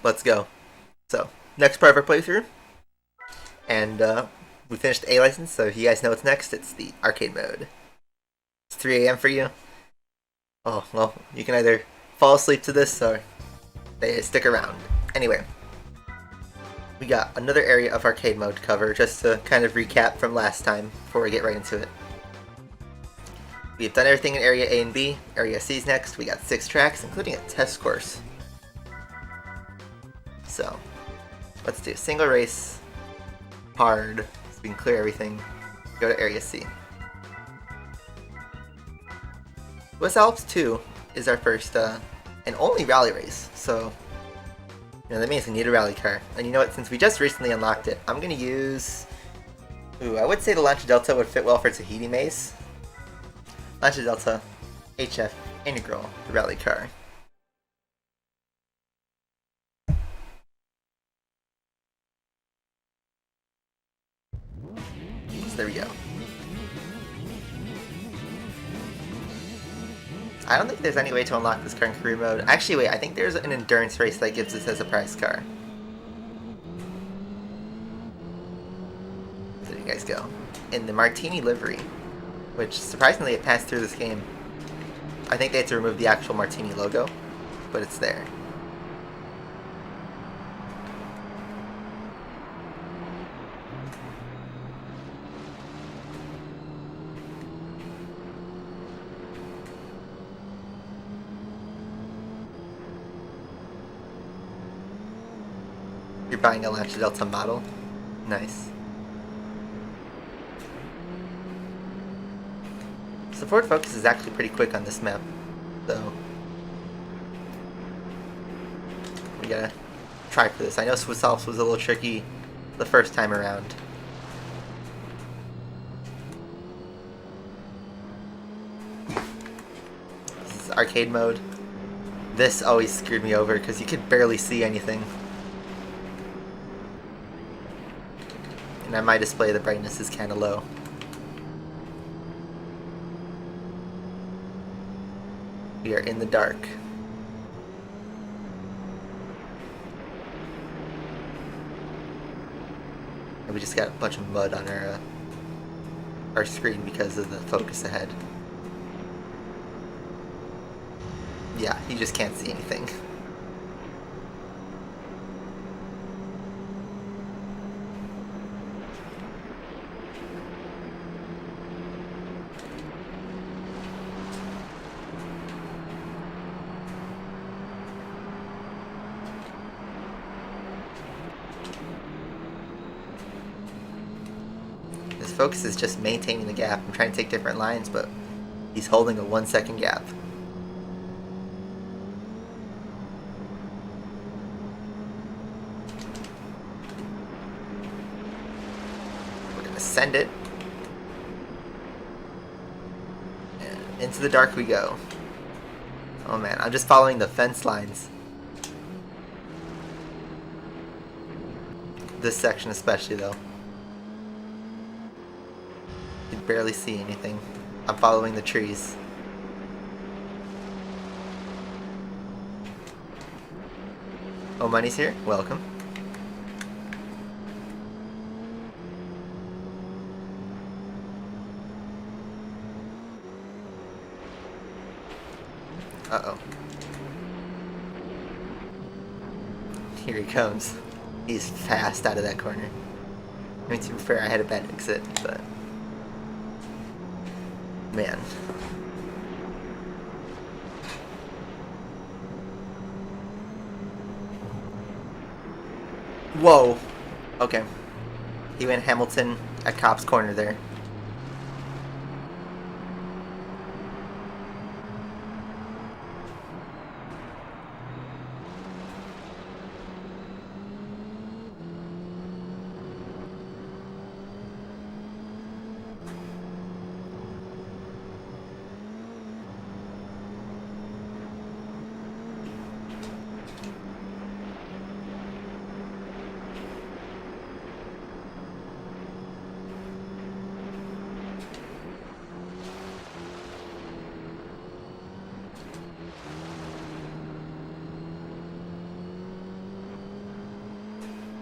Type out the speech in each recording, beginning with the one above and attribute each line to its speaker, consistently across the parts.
Speaker 1: Let's go. So, next part of our playthrough, and we finished A license, so if you guys know what's next, it's the arcade mode. It's 3 a.m. for you. Oh, well, you can either fall asleep to this or stick around. Anyway, we got another area of arcade mode to cover, just to kind of recap from last time before we get right into it. We've done everything in Area A and B. Area C is next. We got 6 tracks, including a test course. So, let's do single race, hard, so we can clear everything. Go to Area C. West Alps 2 is our first and only rally race, so that means we need a rally car. And you know what, since we just recently unlocked it, I'm going to use... I would say the Lancia Delta would fit well for Tahiti Maze. Lancia Delta, HF, Integral, the rally car. So there we go. I don't think there's any way to unlock this car in career mode. Actually, wait, I think there's an endurance race that gives this as a prize car. So there you guys go. In the Martini livery, which surprisingly it passed through this game. I think they had to remove the actual Martini logo, but it's there. You're buying a Lancia Delta model? Nice. So forward focus is actually pretty quick on this map, so we gotta try for this. I know Swiss Alps was a little tricky the first time around. This is arcade mode. This always screwed me over because you could barely see anything. And on my display the brightness is kinda low. We are in the dark. And we just got a bunch of mud on our screen because of the focus ahead. Yeah, you just can't see anything. Focus is just maintaining the gap. I'm trying to take different lines, but he's holding a 1 second gap. We're gonna send it. And into the dark we go. Oh man, I'm just following the fence lines. This section especially though. You can barely see anything. I'm following the trees. Oh, Money's here? Welcome. Uh-oh. Here he comes. He's fast out of that corner. I mean, to be fair, I had a bad exit, but... man. Whoa. Okay. He went Hamilton at Cop's corner there.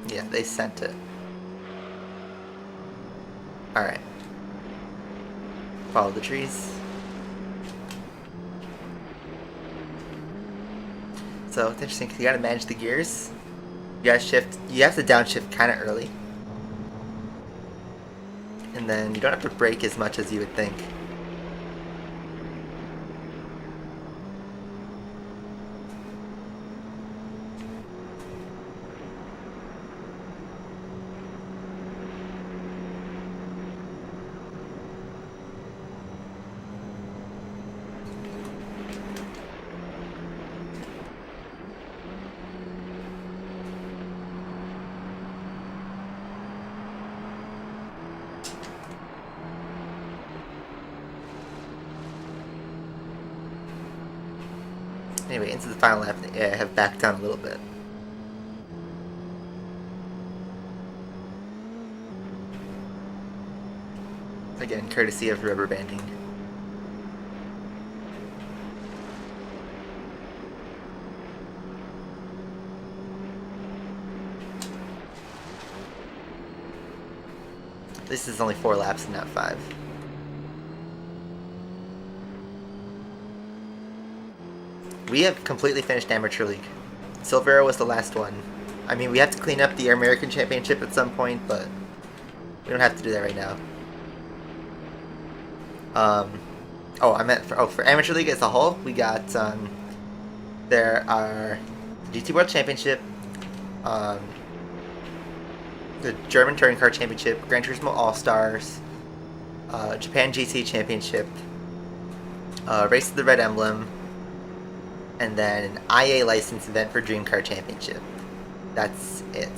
Speaker 1: Yeah, they sent it. Alright. Follow the trees. So it's interesting because you gotta manage the gears. You gotta shift. You have to downshift kind of early, and then you don't have to brake as much as you would think. Anyway, into the final lap, I have backed down a little bit. Again, courtesy of rubber banding. This is only 4 laps and not 5. We have completely finished Amateur League. Silvera was the last one. I mean, we have to clean up the American Championship at some point, but we don't have to do that right now. I meant for Amateur League as a whole, we got there are GT World Championship, the German Touring Car Championship, Gran Turismo All Stars, Japan GT Championship, Race of the Red Emblem, and then an IA license event for Dream Car Championship. That's it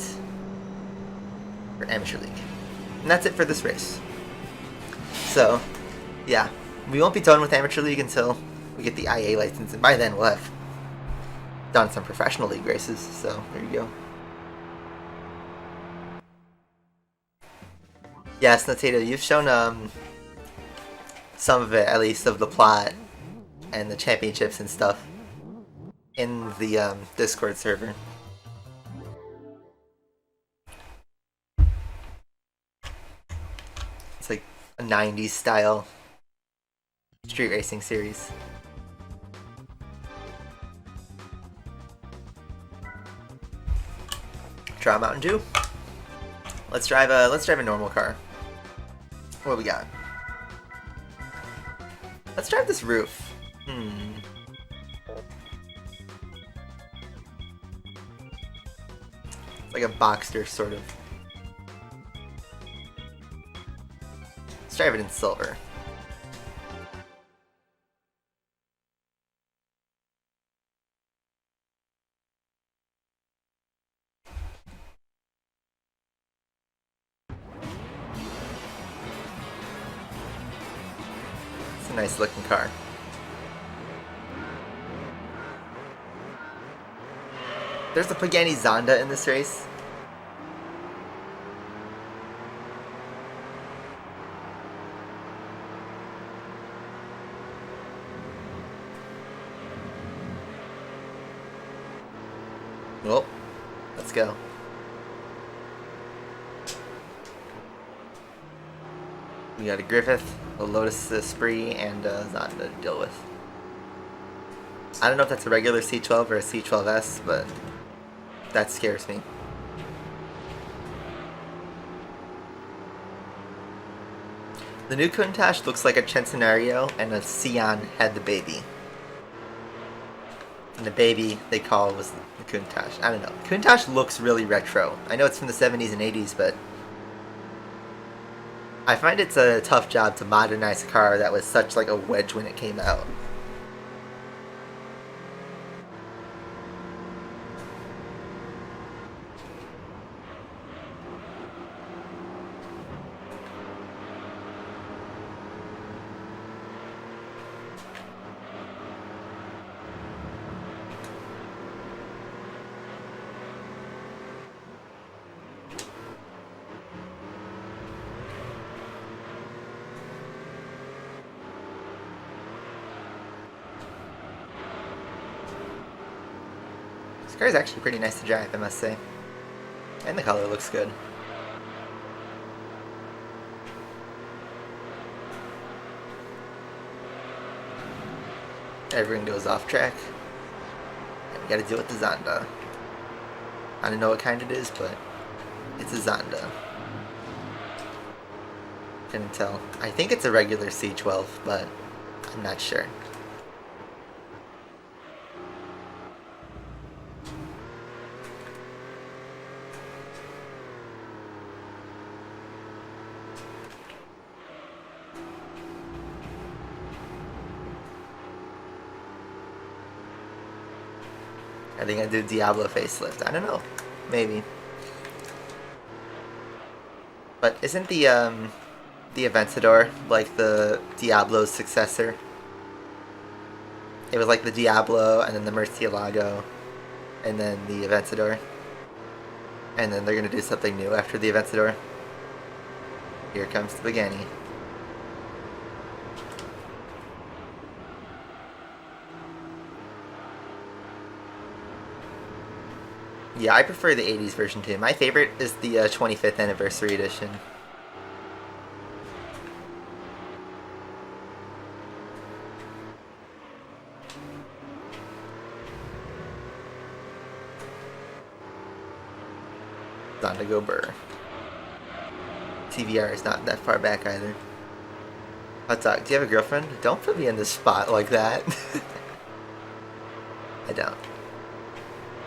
Speaker 1: for Amateur League. And that's it for this race. So, yeah, we won't be done with Amateur League until we get the IA license, and by then we'll have done some professional league races, so there you go. Yes, Notato, you've shown some of it, at least, of the plot and the championships and stuff in the Discord server. It's like a 90s style street racing series. Try a Mountain Dew. Let's drive a normal car. What do we got? Let's drive this roof. It's like a Boxster, sort of. Let's drive it in silver. It's a nice looking car. There's a Pagani Zonda in this race. Well, let's go. We got a Griffith, a Lotus Esprit, and a Zonda to deal with. I don't know if that's a regular C12 or a C12S, but that scares me. The new Countach looks like a Centenario, and a Sion had the baby. And the baby they call was the Countach. I don't know. Countach looks really retro. I know it's from the 70s and 80s, but I find it's a tough job to modernize a car that was such like a wedge when it came out. This car is actually pretty nice to drive, I must say. And the color looks good. Everyone goes off track. And we gotta deal with the Zonda. I don't know what kind it is, but it's a Zonda. Couldn't tell. I think it's a regular C12, but I'm not sure. Are they gonna do Diablo facelift? I don't know. Maybe. But isn't the Aventador like the Diablo's successor? It was like the Diablo and then the Murcielago and then the Aventador. And then they're gonna do something new after the Aventador. Here comes the Pagani. Yeah, I prefer the 80s version too. My favorite is the 25th anniversary edition. Zonda go burr. TVR is not that far back either. Hot dog, do you have a girlfriend? Don't put me in this spot like that. I don't.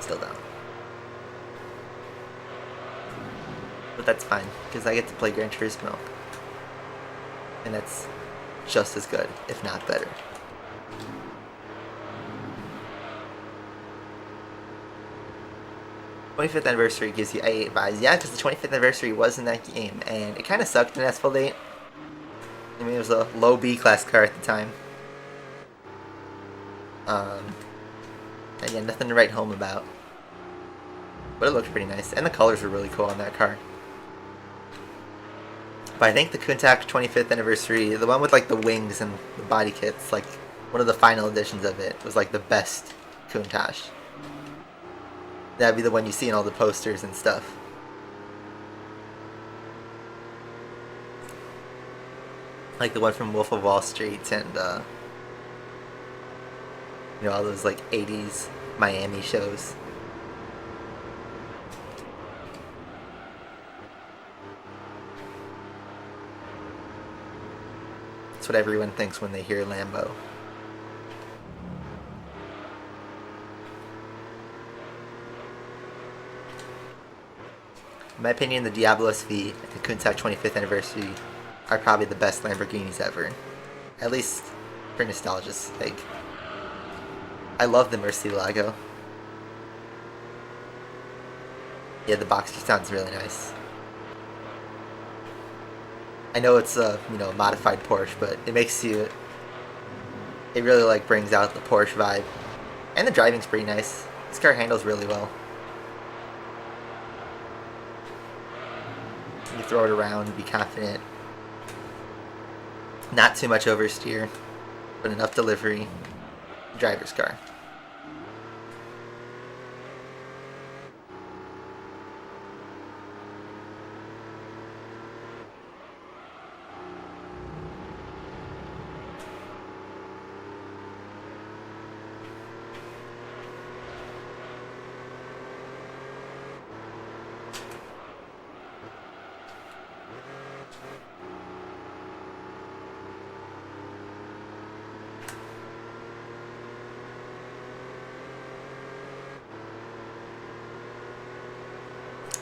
Speaker 1: Still don't. But that's fine, because I get to play Gran Turismo. And that's just as good, if not better. '25th anniversary gives you A8 vibes. Yeah, because the 25th anniversary was in that game, and it kind of sucked in Asphalt 8. I mean, it was a low B class car at the time. And yeah, nothing to write home about. But it looked pretty nice, and the colors were really cool on that car. But I think the Countach 25th anniversary, the one with like the wings and the body kits, like one of the final editions of it, was like the best Countach. That'd be the one you see in all the posters and stuff. Like the one from Wolf of Wall Street and, you know, all those like 80s Miami shows. That's what everyone thinks when they hear Lambo. In my opinion, the Diablo SV and the Countach 25th anniversary are probably the best Lamborghinis ever. At least for nostalgia's sake. I love the Murcielago. Yeah, the Boxster sounds really nice. I know it's a, you know, modified Porsche, but it makes you... It really, like, brings out the Porsche vibe. And the driving's pretty nice. This car handles really well. You throw it around, be confident. Not too much oversteer, but enough delivery. Driver's car.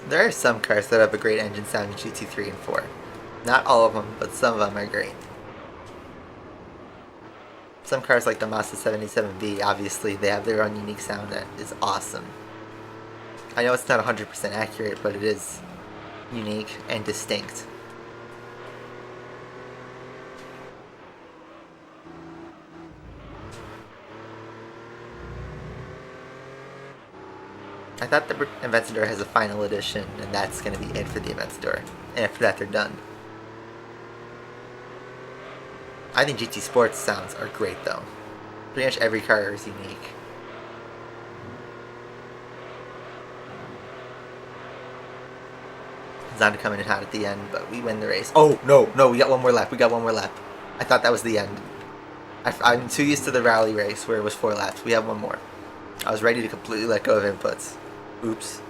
Speaker 1: There are some cars that have a great engine sound in GT3 and 4. Not all of them, but some of them are great. Some cars like the Mazda 77B, obviously, they have their own unique sound that is awesome. I know it's not 100% accurate, but it is unique and distinct. I thought the Aventador has a final edition, and that's going to be it for the Aventador. And after that, they're done. I think GT Sports sounds are great, though. Pretty much every car is unique. designed to come in hot at the end, but we win the race. Oh, no, we got one more lap. I thought that was the end. I'm too used to the rally race where it was 4 laps. We have one more. I was ready to completely let go of inputs. Oops.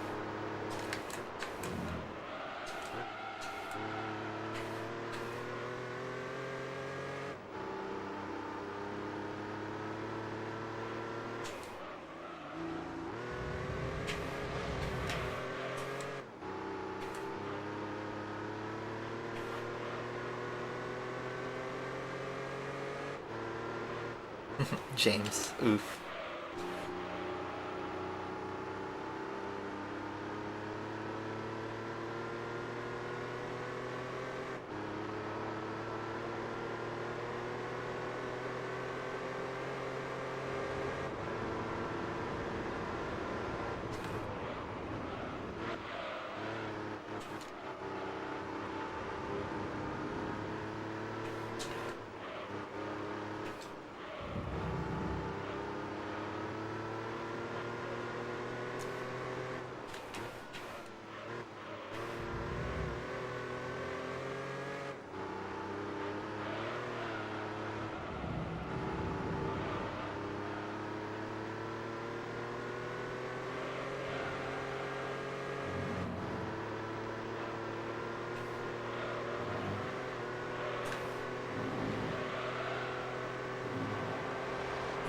Speaker 1: James. Oof.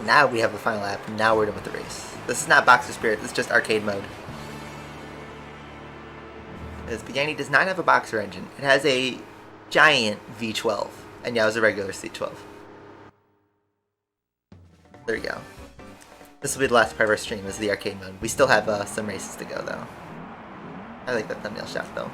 Speaker 1: Now we have the final lap. Now we're done with the race. This is not Boxer Spirit. This is just arcade mode. This Pagani does not have a boxer engine. It has a giant V12. And yeah, it was a regular C12. There you go. This will be the last part of our stream, is the arcade mode. We still have some races to go, though. I like that thumbnail shot, though.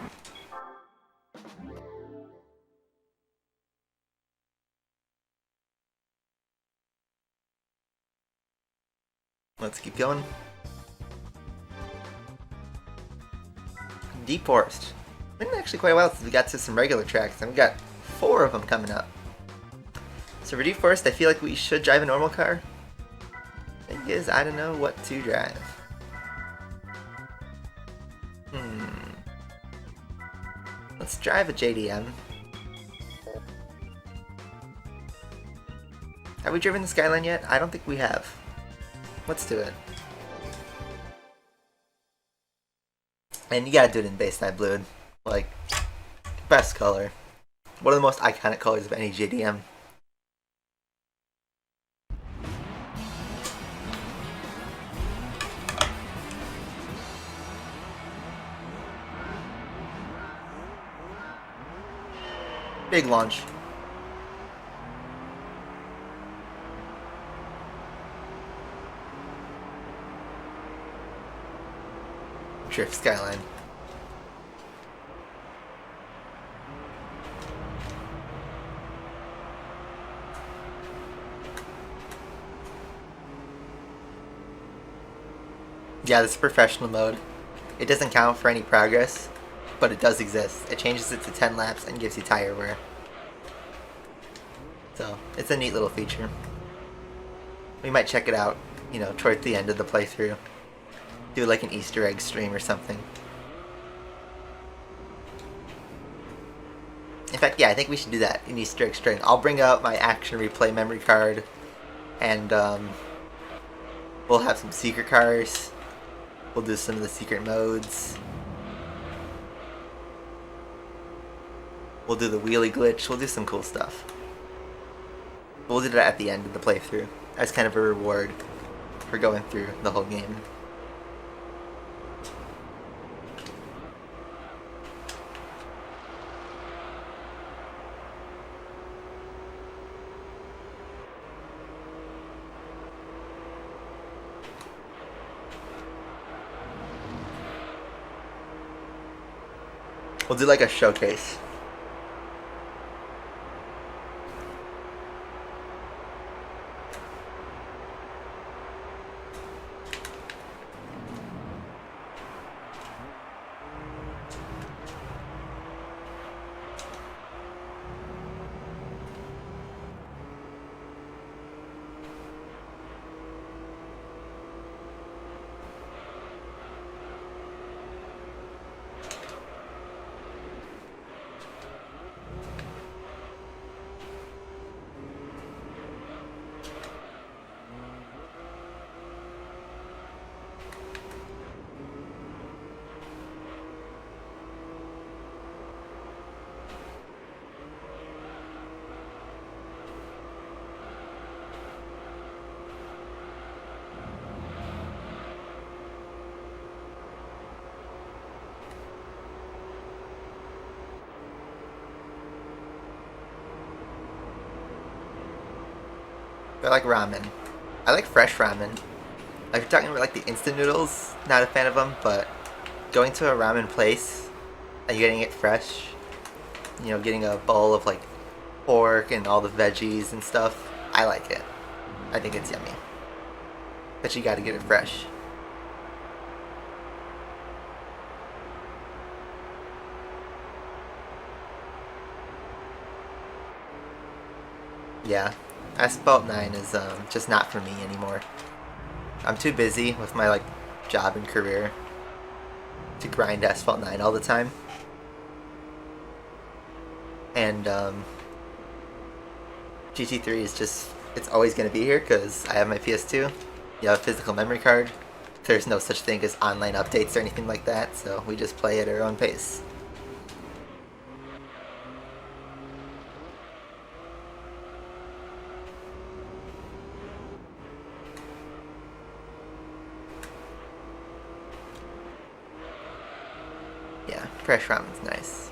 Speaker 1: Let's keep going. Deep Forest. Been actually quite a while since we got to some regular tracks, and we got 4 of them coming up. So for Deep Forest, I feel like we should drive a normal car. Thing is, I don't know what to drive. Let's drive a JDM. Have we driven the Skyline yet? I don't think we have. Let's do it. And you gotta do it in base type blue. Like, best color. One of the most iconic colors of any JDM. Big launch. Drift Skyline. Yeah, this is professional mode. It doesn't count for any progress, but it does exist. It changes it to 10 laps and gives you tire wear. So, it's a neat little feature. We might check it out, you know, toward the end of the playthrough. Do like an Easter egg stream or something. In fact, yeah, I think we should do that, an Easter egg stream. I'll bring out my action replay memory card, and we'll have some secret cars. We'll do some of the secret modes. We'll do the wheelie glitch. We'll do some cool stuff. We'll do that at the end of the playthrough as kind of a reward for going through the whole game. We'll do like a showcase. I like ramen. I like fresh ramen. Like, if you're talking about like the instant noodles, not a fan of them, but going to a ramen place and getting it fresh, you know, getting a bowl of like pork and all the veggies and stuff, I like it. I think it's yummy. But you gotta get it fresh. Yeah, Asphalt 9 is just not for me anymore. I'm too busy with my like job and career to grind Asphalt 9 all the time. And GT3 is just, it's always going to be here because I have my PS2. You have a physical memory card. There's no such thing as online updates or anything like that, so we just play at our own pace. Yeah, fresh ramen's nice.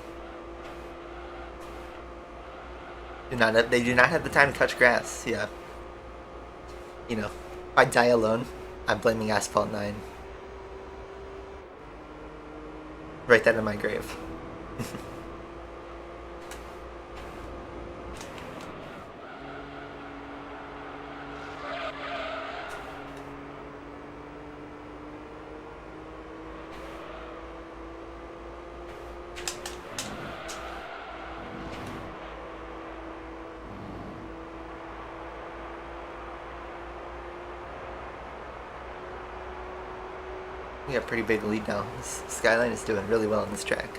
Speaker 1: They do not have the time to touch grass, yeah. You know, if I die alone, I'm blaming Asphalt 9. Write that in my grave. We got a pretty big lead now. This Skyline is doing really well on this track.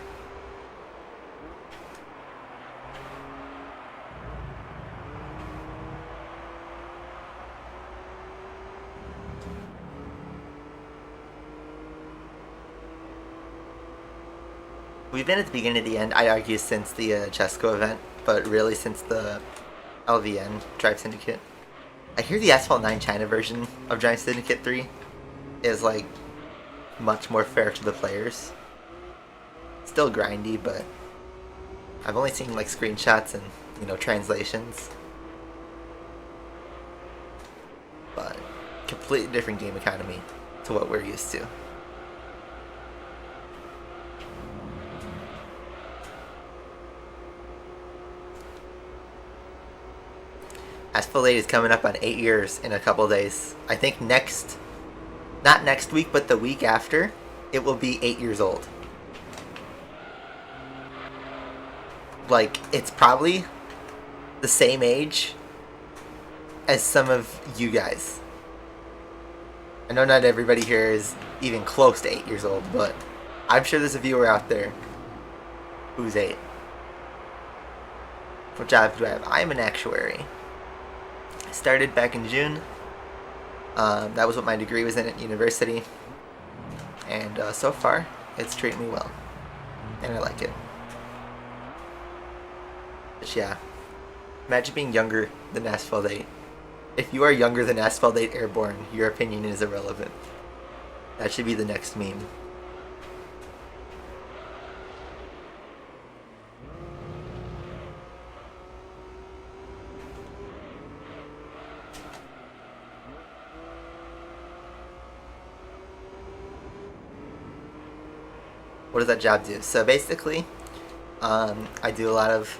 Speaker 1: We've been at the beginning of the end, I argue, since the Chesco event, but really since the LVN Drive Syndicate. I hear the Asphalt 9 China version of Drive Syndicate 3 is like much more fair to the players. Still grindy, but I've only seen like screenshots and, you know, translations. But completely different game economy to what we're used to. Asphalt 8 is coming up on 8 years in a couple days. I think not next week, but the week after, it will be 8 years old. Like, it's probably the same age as some of you guys. I know not everybody here is even close to 8 years old, but I'm sure there's a viewer out there who's 8. What job do I have? I'm an actuary. I started back in June. That was what my degree was in at university. And so far, it's treating me well. And I like it. But yeah, imagine being younger than Asphalt 8. If you are younger than Asphalt 8 Airborne, your opinion is irrelevant. That should be the next meme. What does that job do? So basically, I do a lot of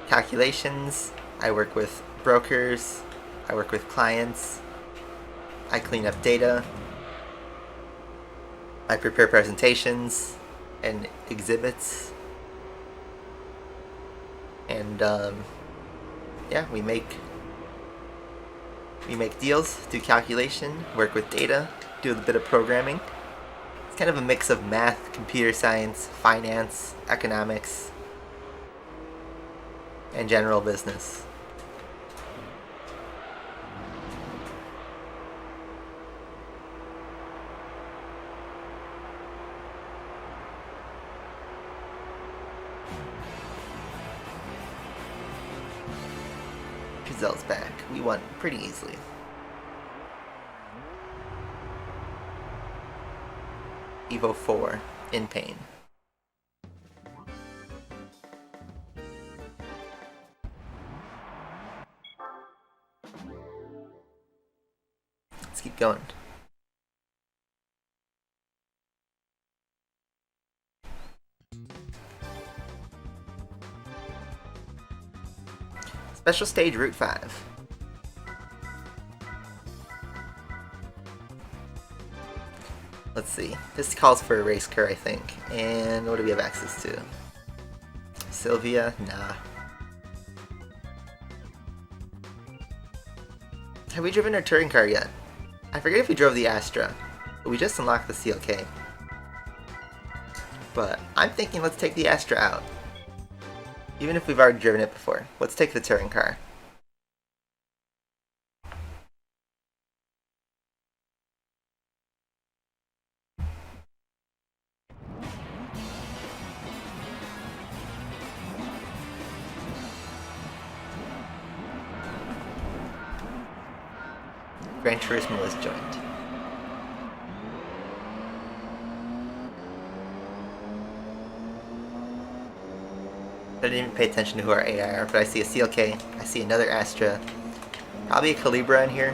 Speaker 1: calculations. I work with brokers. I work with clients. I clean up data. I prepare presentations and exhibits. And yeah, we make deals, do calculation, work with data, do a bit of programming. Kind of a mix of math, computer science, finance, economics, and general business. Giselle's back. We won pretty easily. Evo 4 in pain. going. Special stage Route 5. Let's see. This calls for a race car, I think. And what do we have access to? Sylvia? Nah. Have we driven our touring car yet? I forget if we drove the Astra, but we just unlocked the CLK. But I'm thinking let's take the Astra out. Even if we've already driven it before. Let's take the touring car. Gran Turismo is joined. I didn't even pay attention to who our AI are, but I see a CLK, I see another Astra, probably a Calibra in here.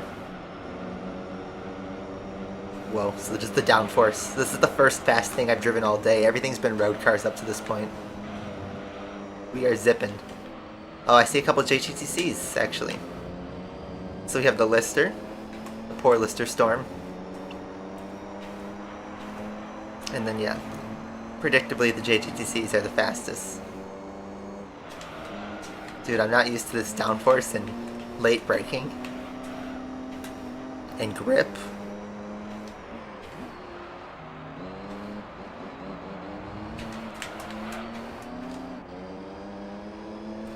Speaker 1: Whoa, so just the downforce. This is the first fast thing I've driven all day. Everything's been road cars up to this point. We are zipping. Oh, I see a couple of JGTCs, actually. So we have the Lister, the poor Lister Storm. And then, yeah, predictably the JGTCs are the fastest. Dude, I'm not used to this downforce and late braking. And grip.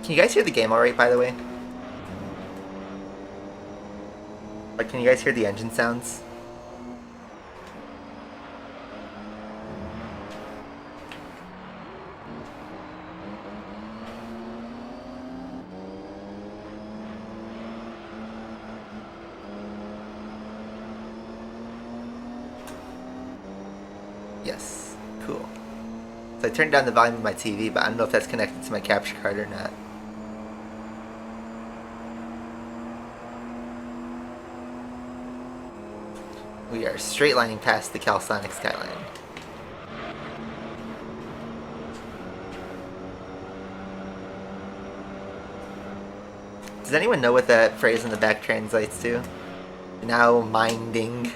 Speaker 1: Can you guys hear the game alright, by the way? Like, can you guys hear the engine sounds? Yes, cool. So I turned down the volume of my TV, but I don't know if that's connected to my capture card or not. We are straight lining past the Calisonic skyline. Does anyone know what that phrase in the back translates to? Now minding.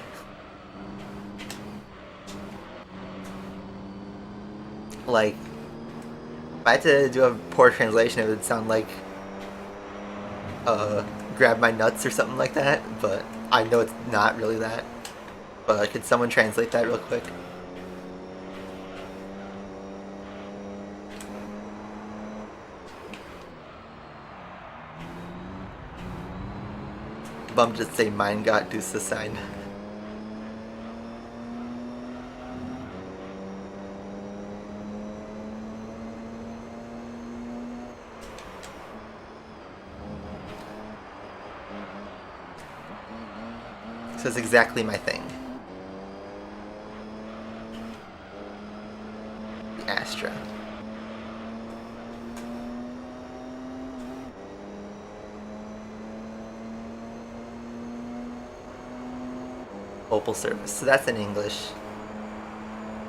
Speaker 1: Like, if I had to do a poor translation, it would sound like grab my nuts or something like that, but I know it's not really that. But could someone translate that real quick? Bum just say mine got deuce the sign. So it's exactly my thing. The Astra. Opel service. So that's in English.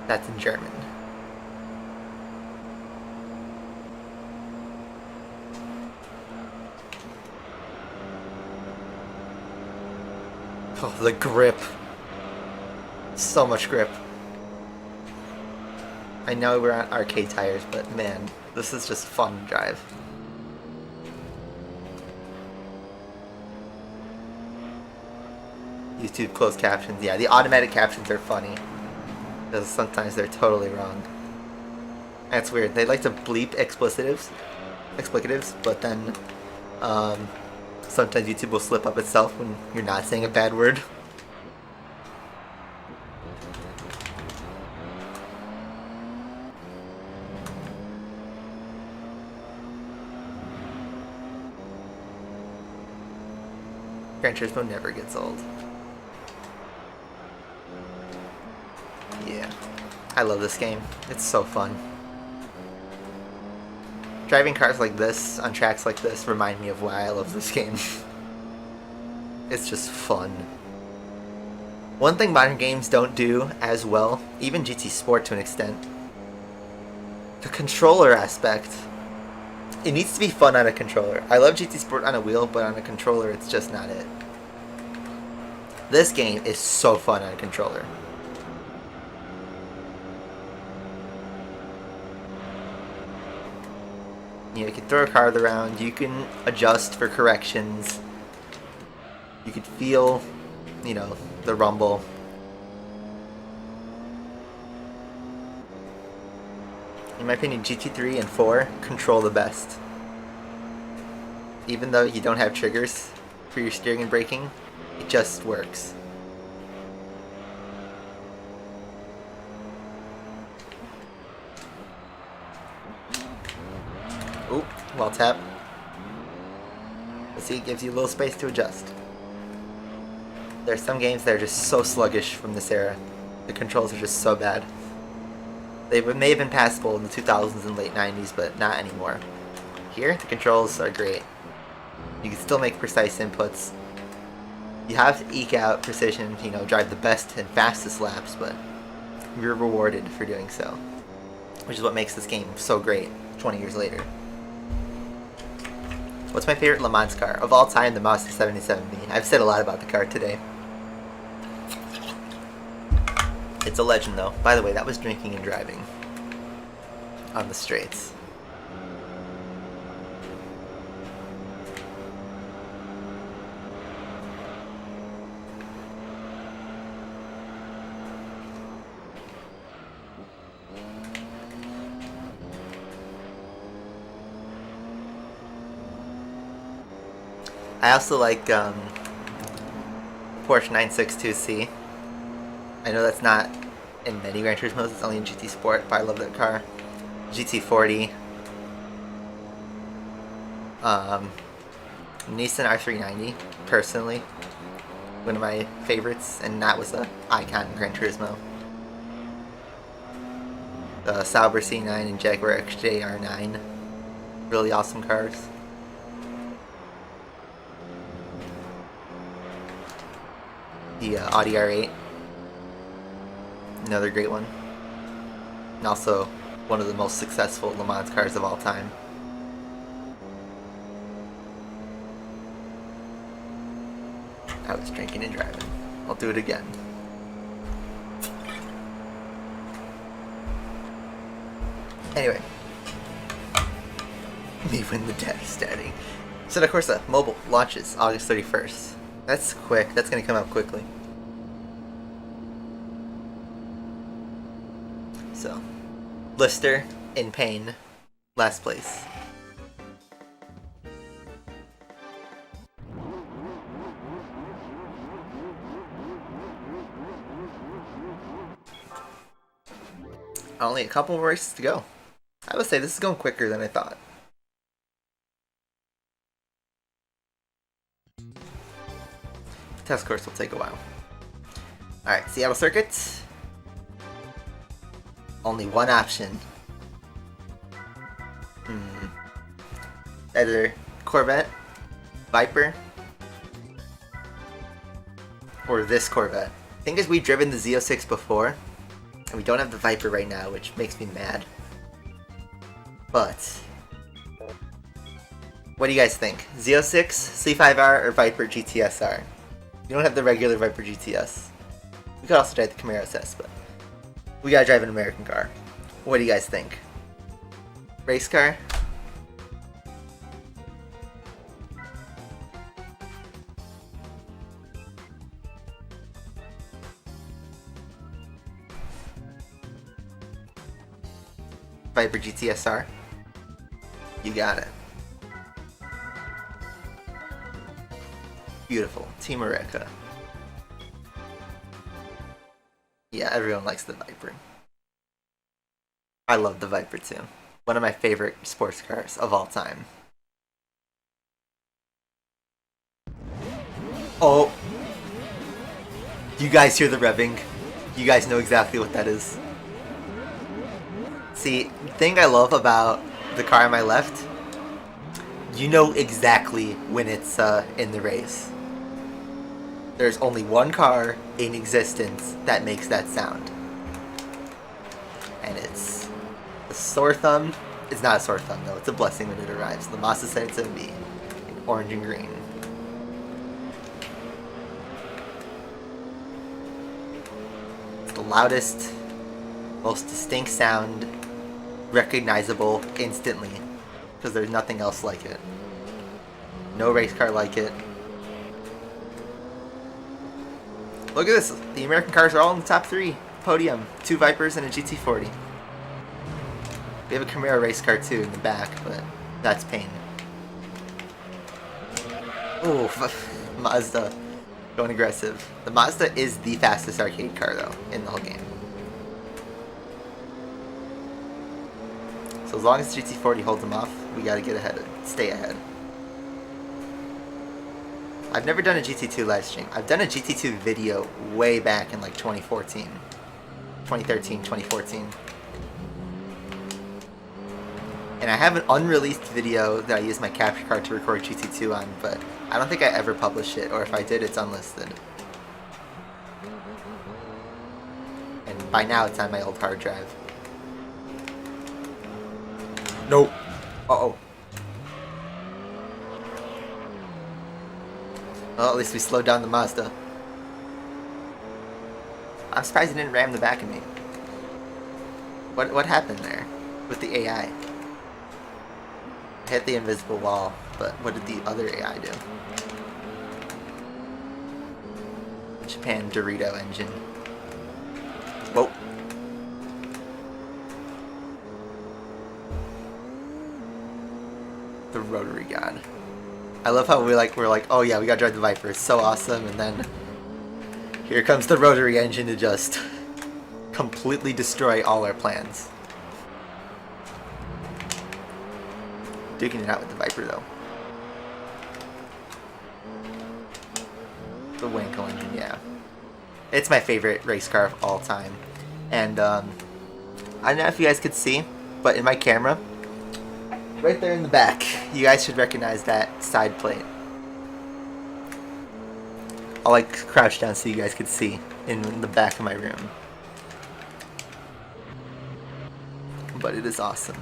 Speaker 1: That's in German. Oh, the grip. So much grip. I know we're on arcade tires, but man, this is just fun to drive. YouTube closed captions. Yeah, the automatic captions are funny. Because sometimes they're totally wrong. That's weird. They like to bleep explicatives, but then sometimes YouTube will slip up itself when you're not saying a bad word. Gran Turismo never gets old. Yeah, I love this game. It's so fun. Driving cars like this, on tracks like this, remind me of why I love this game. It's just fun. One thing modern games don't do as well, even GT Sport to an extent, the controller aspect. It needs to be fun on a controller. I love GT Sport on a wheel, but on a controller it's just not it. This game is so fun on a controller. You can throw a card around, you can adjust for corrections, you can feel, the rumble. In my opinion, GT3 and 4 control the best. Even though you don't have triggers for your steering and braking, it just works. Oop, wall tap. See, it gives you a little space to adjust. There's some games that are just so sluggish from this era. The controls are just so bad. They may have been passable in the 2000s and late 90s, but not anymore. Here, the controls are great. You can still make precise inputs. You have to eke out precision, drive the best and fastest laps, but you're rewarded for doing so. Which is what makes this game so great 20 years later. What's my favorite Le Mans car? Of all time, the Mazda 77B. I've said a lot about the car today. It's a legend, though. By the way, that was drinking and driving on the straights. I also like Porsche 962C. I know that's not in many Gran Turismos, it's only in GT Sport, but I love that car. GT40. Nissan R390, personally. One of my favorites, and that was an icon in Gran Turismo. The Sauber C9 and Jaguar XJ-R9. Really awesome cars. The Audi R8. Another great one. And also one of the most successful Le Mans cars of all time. I was drinking and driving. I'll do it again. Anyway. Me win the daddy static. So of course, mobile launches August 31st. That's quick. That's going to come out quickly. So, Lister in pain, last place. Only a couple more races to go. I would say this is going quicker than I thought. Test course will take a while. Alright, Seattle Circuit. Only one option. Either Corvette, Viper, or this Corvette. The thing is, we've driven the Z06 before, and we don't have the Viper right now, which makes me mad. But what do you guys think? Z06, C5R, or Viper GTSR? You don't have the regular Viper GTS. We could also drive the Camaro SS, but we gotta drive an American car. What do you guys think? Race car? Viper GTSR? You got it. Beautiful. Team America. Yeah, everyone likes the Viper. I love the Viper too. One of my favorite sports cars of all time. Oh! You guys hear the revving? You guys know exactly what that is. See, the thing I love about the car on my left, you know exactly when it's in the race. There's only one car in existence that makes that sound. And it's a sore thumb. It's not a sore thumb, though. It's a blessing when it arrives. The Mazda 770 in orange and green. It's the loudest, most distinct sound, recognizable instantly, because there's nothing else like it. No race car like it. Look at this. The American cars are all in the top 3. Podium. 2 Vipers and a GT40. We have a Camaro race car too in the back, but that's pain. Ooh, Mazda. Going aggressive. The Mazda is the fastest arcade car though in the whole game. So as long as the GT40 holds them off, we gotta get ahead. Stay ahead. I've never done a GT2 live stream. I've done a GT2 video way back in like 2014. 2013, 2014. And I have an unreleased video that I use my capture card to record GT2 on, but I don't think I ever published it, or if I did, it's unlisted. And by now it's on my old hard drive. Nope. Uh-oh. Well, at least we slowed down the Mazda. I'm surprised it didn't ram the back of me. What happened there with the AI? I hit the invisible wall, but what did the other AI do? Japan Dorito engine. Whoa. The rotary god. I love how we're like, oh yeah, we gotta drive the Viper, it's so awesome, and then here comes the rotary engine to just completely destroy all our plans. Duking it out with the Viper though. The Wanko engine, yeah. It's my favorite race car of all time. And I don't know if you guys could see, but in my camera, right there in the back, you guys should recognize that side plate. I'll like crouch down so you guys could see in the back of my room. But it is awesome.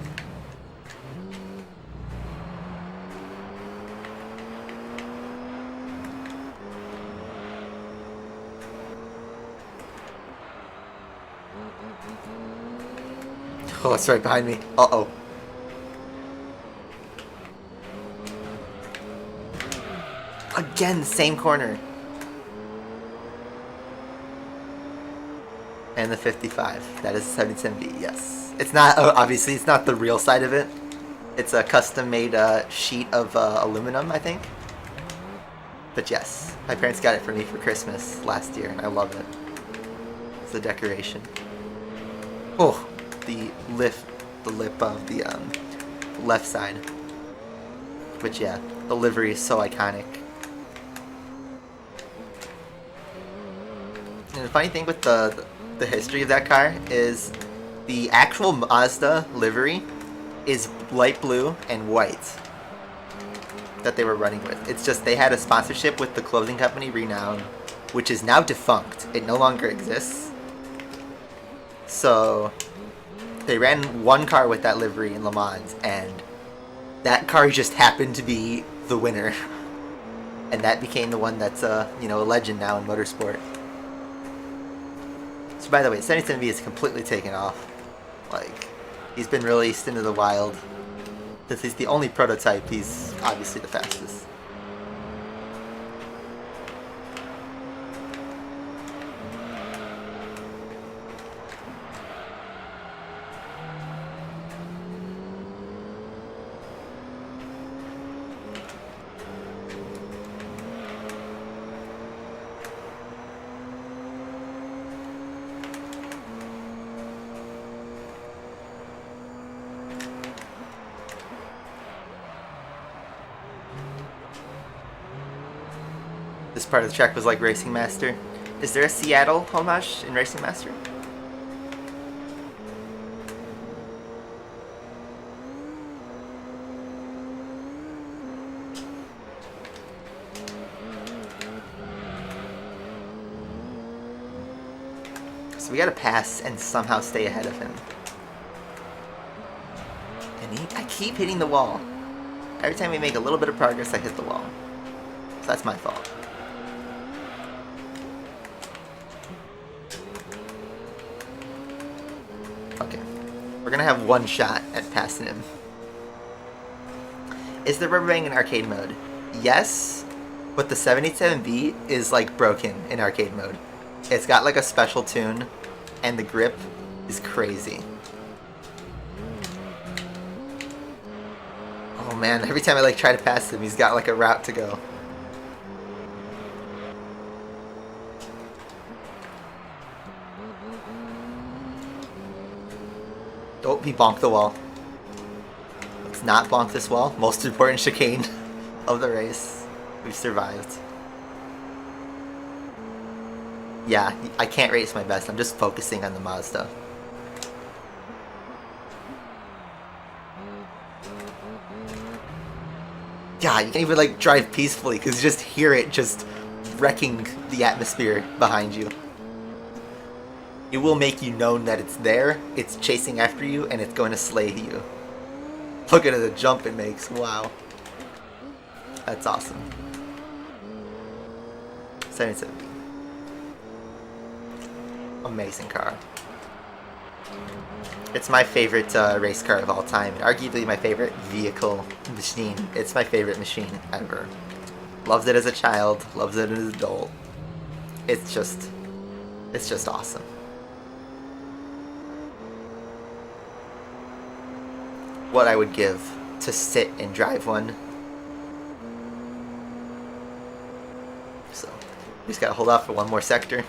Speaker 1: Oh, it's right behind me. Uh-oh. Again, same corner. And the 55. That is 77B, yes. It's not, obviously, it's not the real side of it. It's a custom-made sheet of aluminum, I think. But yes, my parents got it for me for Christmas last year, and I love it. It's a decoration. Oh, the lip of the left side. But yeah, the livery is so iconic. And the funny thing with the history of that car is the actual Mazda livery is light blue and white that they were running with. It's just they had a sponsorship with the clothing company Renown, which is now defunct. It no longer exists. So they ran one car with that livery in Le Mans, and that car just happened to be the winner. And that became the one that's you know, a legend now in motorsport. So by the way, 77V is completely taken off. Like, he's been released into the wild. Since he's the only prototype, he's obviously the fastest. This part of the track was like Racing Master. Is there a Seattle homage in Racing Master? we gotta pass and somehow stay ahead of him. And I keep hitting the wall. Every time we make a little bit of progress, I hit the wall. So that's my fault. Okay. We're gonna have one shot at passing him. Is the rubber band in arcade mode? Yes, but the 787B is like broken in arcade mode. It's got like a special tune, and the grip is crazy. Oh man, every time I like try to pass him, he's got like a route to go. Oh, he bonked the wall. Let's not bonk this wall. Most important chicane of the race. We've survived. Yeah, I can't race my best. I'm just focusing on the Mazda. Yeah, you can't even like drive peacefully because you just hear it just wrecking the atmosphere behind you. It will make you known that it's there, it's chasing after you, and it's going to slay you. Look at the jump it makes. Wow. That's awesome. 77. Amazing car. It's my favorite race car of all time. Arguably my favorite vehicle machine. It's my favorite machine ever. Loved it as a child. Loves it as an adult. It's just awesome. What I would give to sit and drive one. So, we just gotta hold off for one more sector.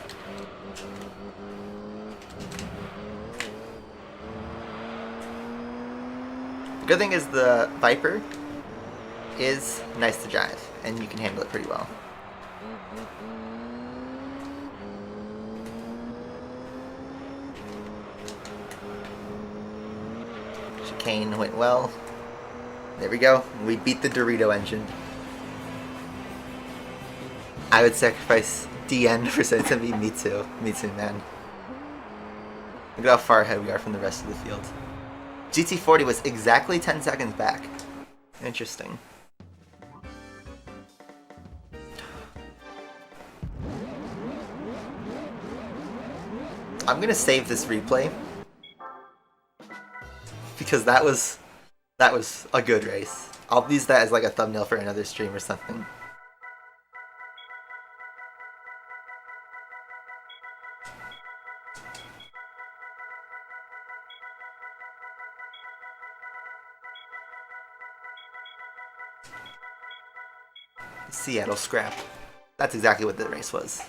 Speaker 1: The good thing is the Viper is nice to drive, and you can handle it pretty well. Chicane went well. There we go. We beat the Dorito engine. I would sacrifice DN for Sensei. Me too. Me too, man. Look at how far ahead we are from the rest of the field. GT40 was exactly 10 seconds back. Interesting. I'm gonna save this replay because that was a good race. I'll use that as like a thumbnail for another stream or something. Seattle scrap. That's exactly what the race was.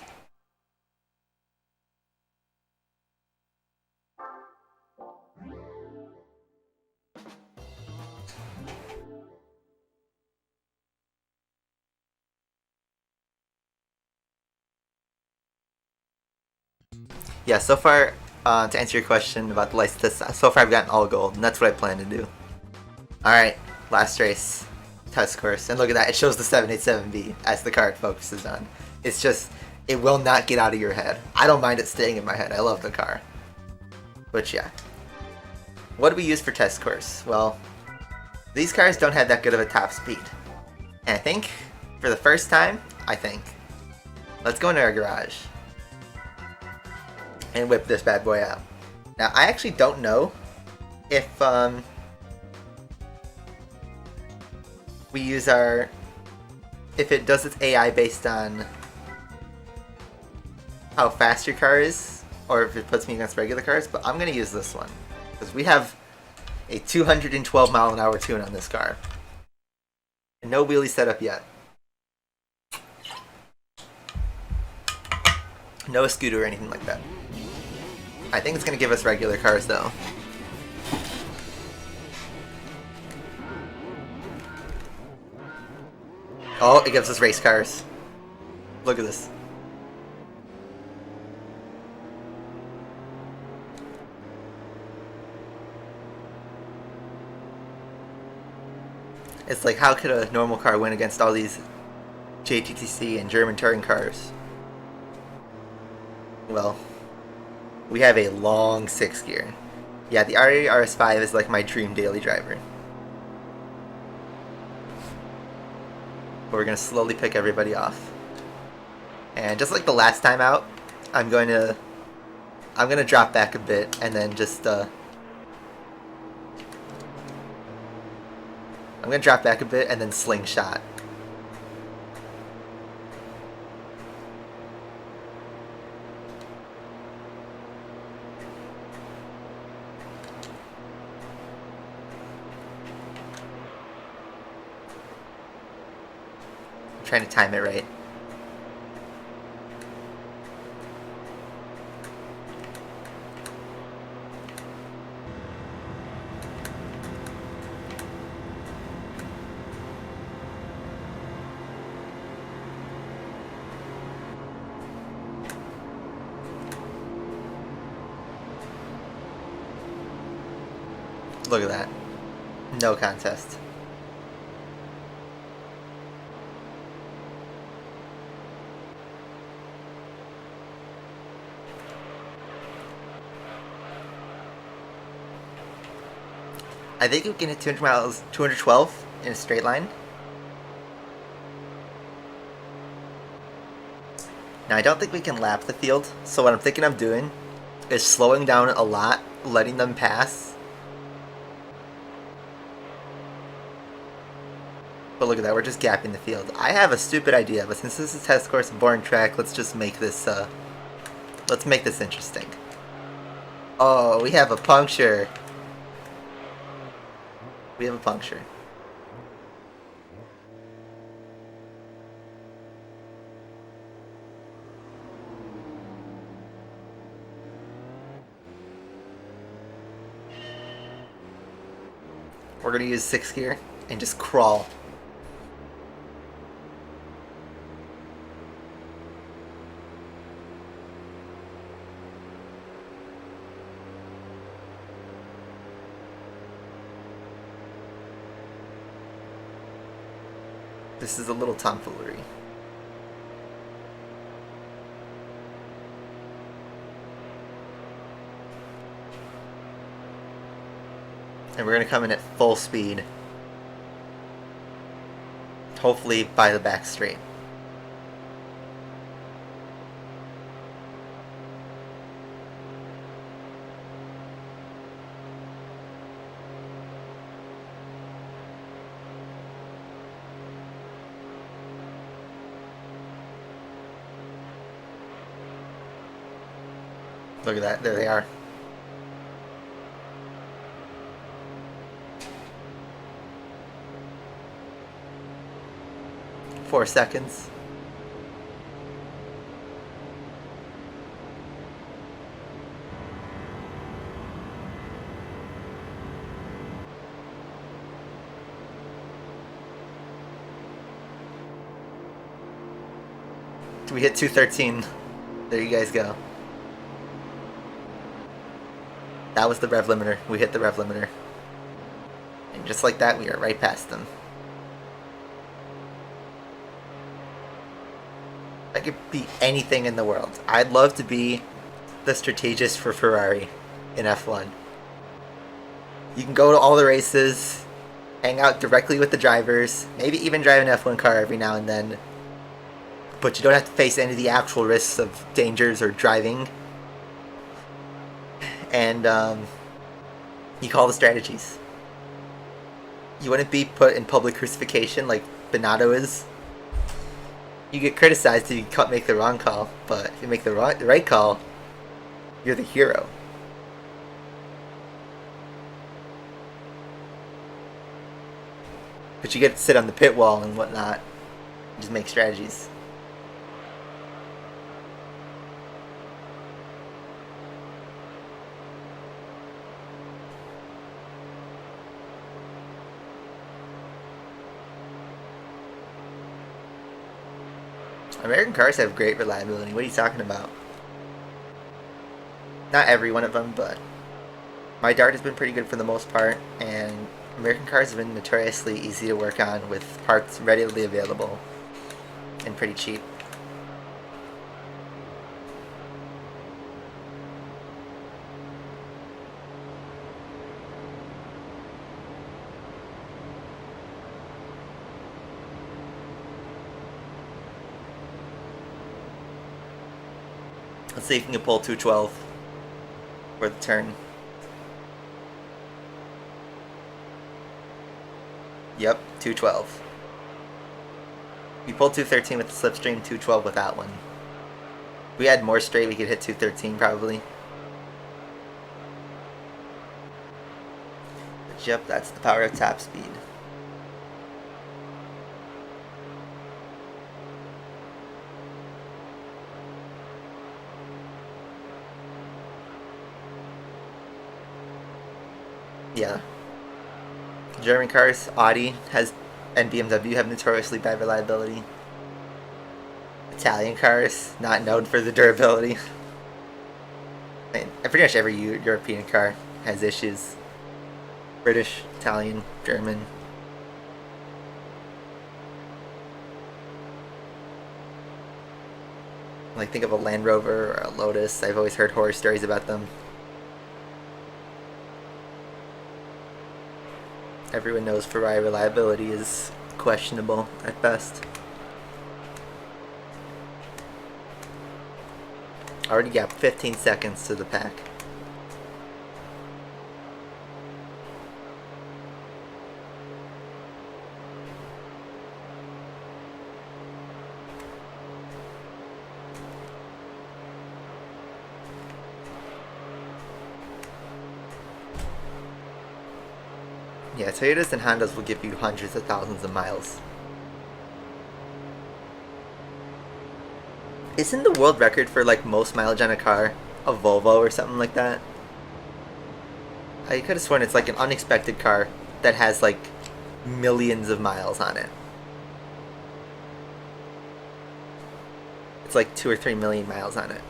Speaker 1: Yeah, so far, to answer your question about the license test, so far I've gotten all gold, and that's what I plan to do. Alright, last race. Test course, and look at that, it shows the 787B as the car it focuses on. It's just, it will not get out of your head. I don't mind it staying in my head, I love the car. But yeah. What do we use for test course? Well, these cars don't have that good of a top speed. And I think, for the first time, let's go into our garage and whip this bad boy out. Now, I actually don't know if, we use if it does its AI based on how fast your car is, or if it puts me against regular cars, but I'm going to use this one. Because we have a 212 mile an hour tune on this car. And no wheelie setup yet. No scooter or anything like that. I think it's going to give us regular cars though. Oh, it gives us race cars. Look at this. It's like, how could a normal car win against all these JTTC and German touring cars? Well, We have a long 6th gear. Yeah, the RS5 is like my dream daily driver. But we're gonna slowly pick everybody off. And just like the last time out, I'm gonna drop back a bit and then just I'm gonna drop back a bit and then slingshot. I'm trying to time it right. Look at that. No contest. I think we can hit 200 miles, 212 in a straight line. Now I don't think we can lap the field, so what I'm thinking of doing is slowing down a lot, letting them pass. But look at that, we're just gapping the field. I have a stupid idea, but since this is test course and boring track, let's just make this, let's make this interesting. Oh, we have a puncture. We have a puncture. We're gonna use 6th gear and just crawl. This is a little tomfoolery. And we're going to come in at full speed. Hopefully by the back straight. Look at that, there they are. Four seconds. We hit 213. There you guys go. That was the rev limiter. We hit the rev limiter. And just like that, we are right past them. I could be anything in the world. I'd love to be the strategist for Ferrari in F1. You can go to all the races, hang out directly with the drivers, maybe even drive an F1 car every now and then, but you don't have to face any of the actual risks of dangers or driving. And you call the strategies. You wouldn't be put in public crucifixion like Bernardo is. You get criticized if you make the wrong call, but if you make the right call, you're the hero. But you get to sit on the pit wall and whatnot, and just make strategies. American cars have great reliability. What are you talking about? Not every one of them, but my Dart has been pretty good for the most part, and American cars have been notoriously easy to work on with parts readily available and pretty cheap. Let's see if we can pull 212 for the turn. Yep, 212. We pulled 213 with the slipstream, 212 with that one. If we had more straight, we could hit 213 probably. But yep, that's the power of tap speed. Yeah. German cars, Audi has, and BMW have notoriously bad reliability. Italian cars, not known for the durability. I mean, pretty much every European car has issues. British, Italian, German. Like, think of a Land Rover or a Lotus. I've always heard horror stories about them. Everyone knows Ferrari reliability is questionable at best. Already got 15 seconds to the pack. Yeah, Toyotas and Hondas will give you hundreds of thousands of miles. Isn't the world record for like most mileage on a car a Volvo or something like that? I could have sworn it's like an unexpected car that has like millions of miles on it. It's like 2 or 3 million miles on it.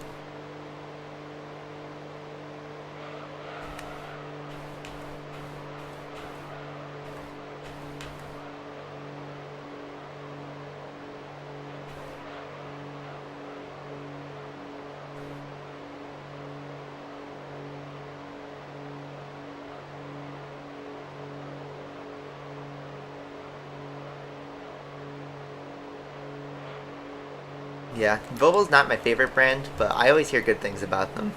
Speaker 1: Yeah, Volvo's not my favorite brand, but I always hear good things about them.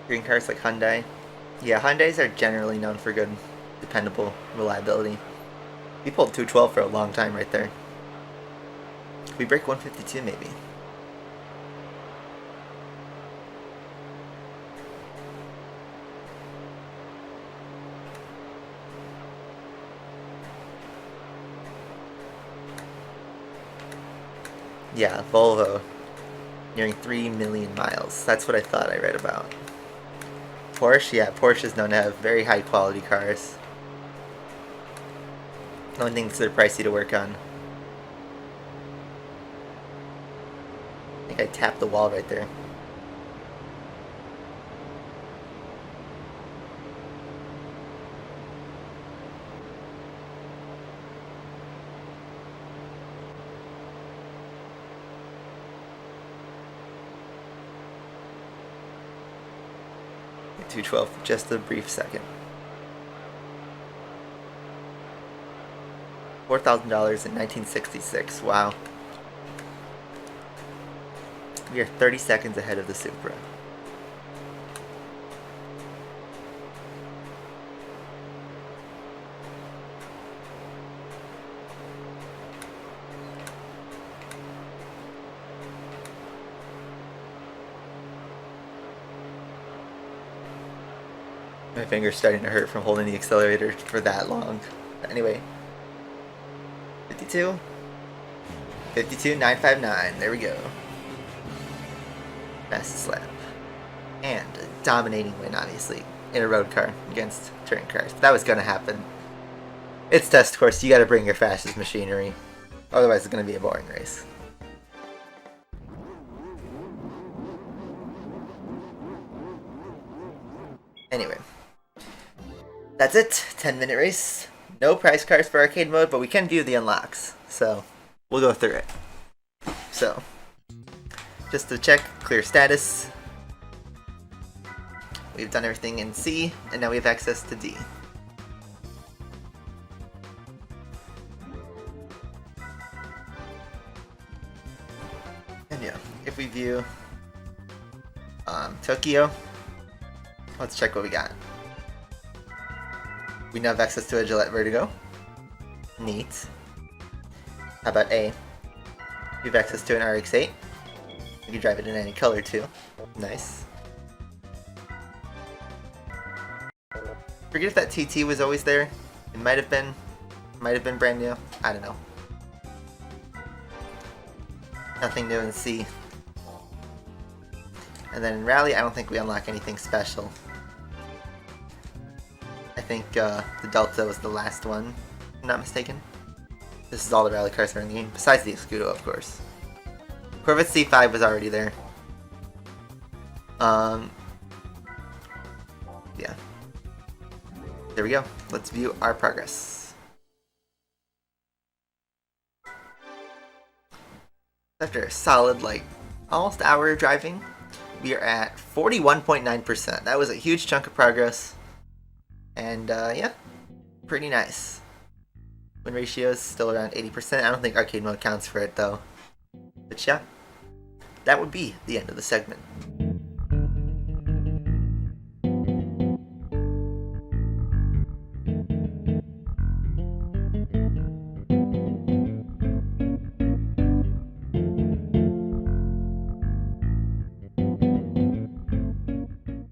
Speaker 1: Green cars like Hyundai. Yeah, Hyundais are generally known for good, dependable reliability. We pulled 212 for a long time right there. If we break 152 maybe. Yeah, Volvo. Nearing 3 million miles. That's what I thought I read about. Porsche, yeah, Porsche is known to have very high quality cars. The only things that are pricey to work on. I think I tapped the wall right there. $212 for just a brief second. $4,000 in 1966. Wow. We are 30 seconds ahead of the Supra. My finger's starting to hurt from holding the accelerator for that long. Anyway. 52. 52,959. There we go. Fastest lap. And a dominating win, obviously, in a road car against touring cars. But that was going to happen. It's test course. You got to bring your fastest machinery. Otherwise, it's going to be a boring race. Anyway. That's it. 10-minute race. No prize cards for arcade mode, but we can view the unlocks. So we'll go through it. So just to check, clear status. We've done everything in C, and now we have access to D. And yeah, if we view Tokyo, let's check what we got. We now have access to a Gillette Vertigo. Neat. How about A? We have access to an RX-8. We can drive it in any color too. Nice. Forget if that TT was always there. It might have been brand new. I don't know. Nothing new in C. And then in Rally, I don't think we unlock anything special. I think the Delta was the last one, if I'm not mistaken. This is all the Rally cars that are in the game, besides the Escudo, of course. Corvette C5 was already there. Yeah. There we go. Let's view our progress. After a solid, like, almost hour of driving, we are at 41.9%. That was a huge chunk of progress. And, yeah, pretty nice. Win ratio is still around 80%. I don't think arcade mode counts for it, though. But yeah, that would be the end of the segment.